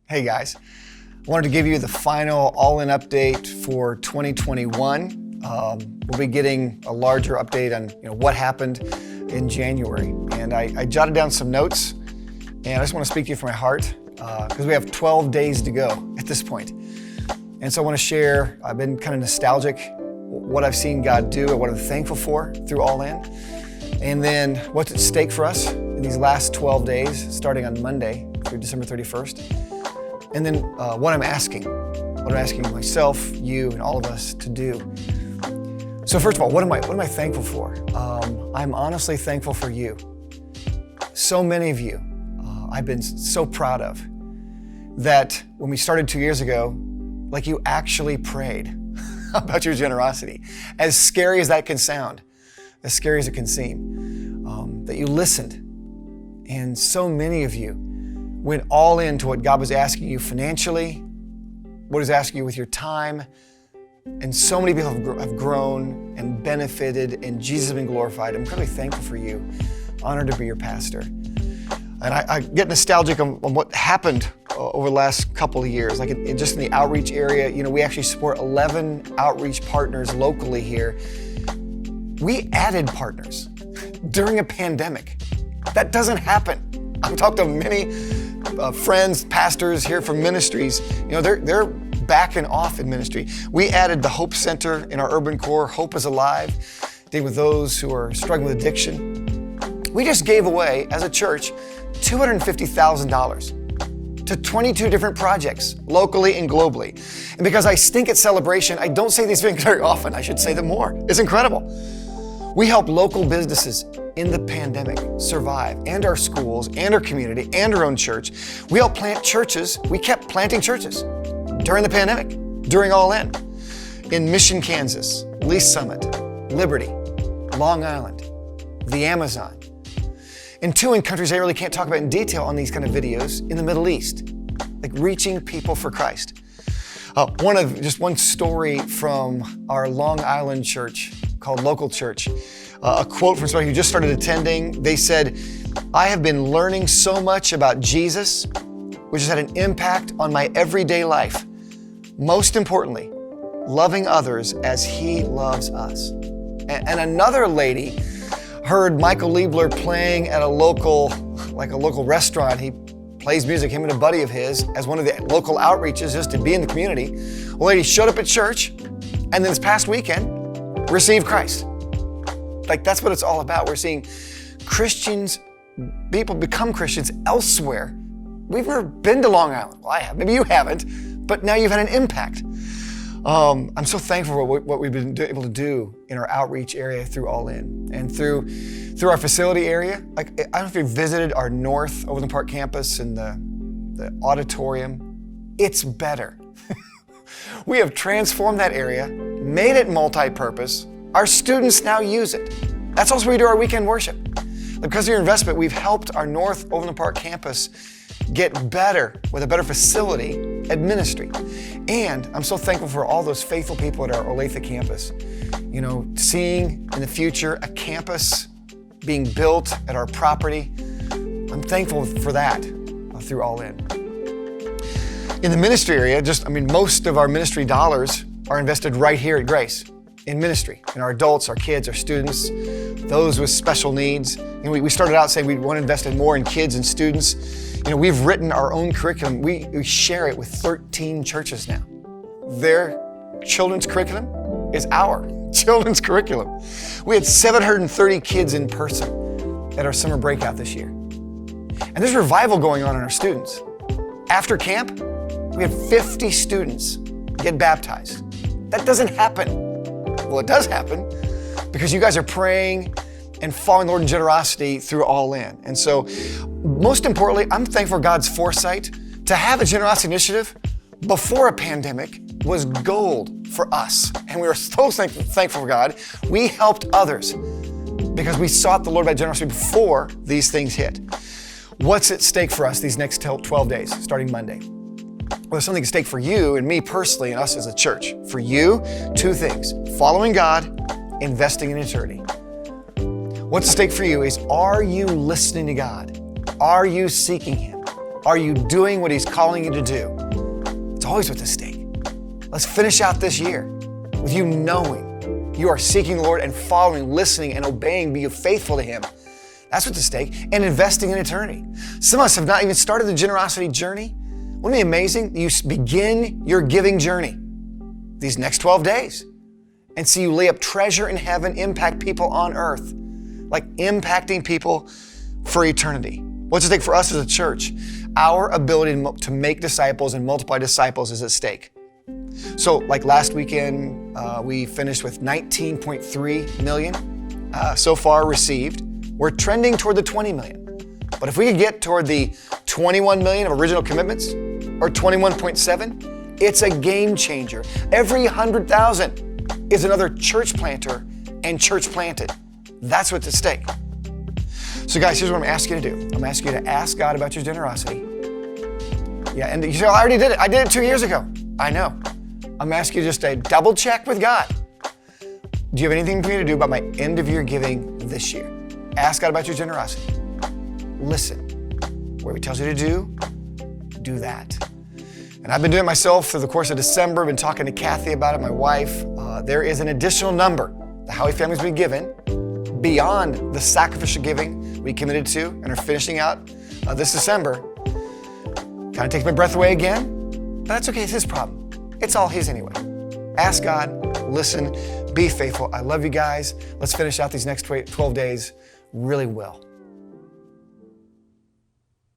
Hey guys, I wanted to give you the final all-in update for 2021. We'll be getting a larger update on what happened in January. And I jotted down some notes, and I just want to speak to you from my heart because we have 12 days to go at this point. And so I want to share, I've been kind of nostalgic, what I've seen God do and what I'm thankful for through All In. And then what's at stake for us in these last 12 days, starting on Monday through December 31st. And then what I'm asking myself, you, and all of us to do. So first of all, what am I thankful for? I'm honestly thankful for you. So many of you, I've been so proud of that when we started 2 years ago, like you actually prayed about your generosity. As scary as that can sound, as scary as it can seem, that you listened. And so many of you went all into what God was asking you financially, what He's asking you with your time. And so many people have grown and benefited, and Jesus has been glorified. I'm incredibly thankful for you. Honored to be your pastor. And I get nostalgic on what happened over the last couple of years. Like just in the outreach area, we actually support 11 outreach partners locally here. We added partners during a pandemic. That doesn't happen. I've talked to many friends, pastors here from ministries. They're backing off in ministry. We added the Hope Center in our urban core. Hope is alive, dealing with those who are struggling with addiction. We just gave away, as a church, $250,000 to 22 different projects, locally and globally. And because I stink at celebration, I don't say these things very often. I should say them more. It's incredible. We help local businesses in the pandemic survive, and our schools, and our community, and our own church. We help plant churches. We kept planting churches during the pandemic, during All In Mission, Kansas, Lee's Summit, Liberty, Long Island, the Amazon, and 2 in countries I really can't talk about in detail on these kind of videos, in the Middle East, like reaching people for Christ. One story from our Long Island church called Local Church. A quote from somebody who just started attending. They said, "I have been learning so much about Jesus, which has had an impact on my everyday life. Most importantly, loving others as He loves us." And another lady heard Michael Liebler playing at a local restaurant. He plays music, him and a buddy of his, as one of the local outreaches just to be in the community. A lady showed up at church, and then this past weekend, received Christ. Like, that's what it's all about. We're seeing Christians, people become Christians elsewhere. We've never been to Long Island. Well, I have. Maybe you haven't, but now you've had an impact. I'm so thankful for what we've been able to do in our outreach area through All In and through our facility area. Like, I don't know if you've visited our North Overland Park campus and the auditorium. It's better. We have transformed that area, made it multi-purpose. Our students now use it. That's also where we do our weekend worship. Because of your investment, we've helped our North Overland Park campus get better with a better facility at ministry. And I'm so thankful for all those faithful people at our Olathe campus. Seeing in the future a campus being built at our property. I'm thankful for that through All In. In the ministry area, most of our ministry dollars are invested right here at Grace in ministry, in our adults, our kids, our students, those with special needs. We started out saying we want to invest in more in kids and students. We've written our own curriculum. We share it with 13 churches now. Their children's curriculum is our children's curriculum. We had 730 kids in person at our summer breakout this year. And there's revival going on in our students. After camp, we had 50 students get baptized. That doesn't happen. Well, it does happen because you guys are praying and following the Lord in generosity through All In. And so, most importantly, I'm thankful for God's foresight. To have a generosity initiative before a pandemic was gold for us. And we were so thankful for God. We helped others because we sought the Lord by generosity before these things hit. What's at stake for us these next 12 days, starting Monday? Well, there's something at stake for you and me personally and us as a church. For you, 2 things: following God, investing in eternity. What's at stake for you is, are you listening to God? Are you seeking Him? Are you doing what He's calling you to do? It's always what's at stake. Let's finish out this year with you knowing you are seeking the Lord and following, listening, and obeying, being faithful to Him. That's what's at stake, and investing in eternity. Some of us have not even started the generosity journey. Wouldn't it be amazing that you begin your giving journey these next 12 days and see you lay up treasure in heaven, impact people on earth, like impacting people for eternity. What's at stake for us as a church? Our ability to make disciples and multiply disciples is at stake. So like last weekend, we finished with 19.3 million so far received. We're trending toward the 20 million. But if we could get toward the 21 million of original commitments or 21.7, it's a game changer. Every 100,000 is another church planter and church planted. That's what's at stake. So guys, here's what I'm asking you to do. I'm asking you to ask God about your generosity. Yeah, and you say, oh, I already did it. I did it 2 years ago. I know. I'm asking you just to double check with God. Do you have anything for me to do about my end of year giving this year? Ask God about your generosity. Listen. Whatever He tells you to do that. And I've been doing it myself through the course of December. I've been talking to Kathy about it, my wife. There is an additional number the Howey family's been given beyond the sacrificial giving we committed to and are finishing out this December. Kind of takes my breath away again, but that's okay. It's His problem. It's all His anyway. Ask God, listen, be faithful. I love you guys. Let's finish out these next 12 days really well.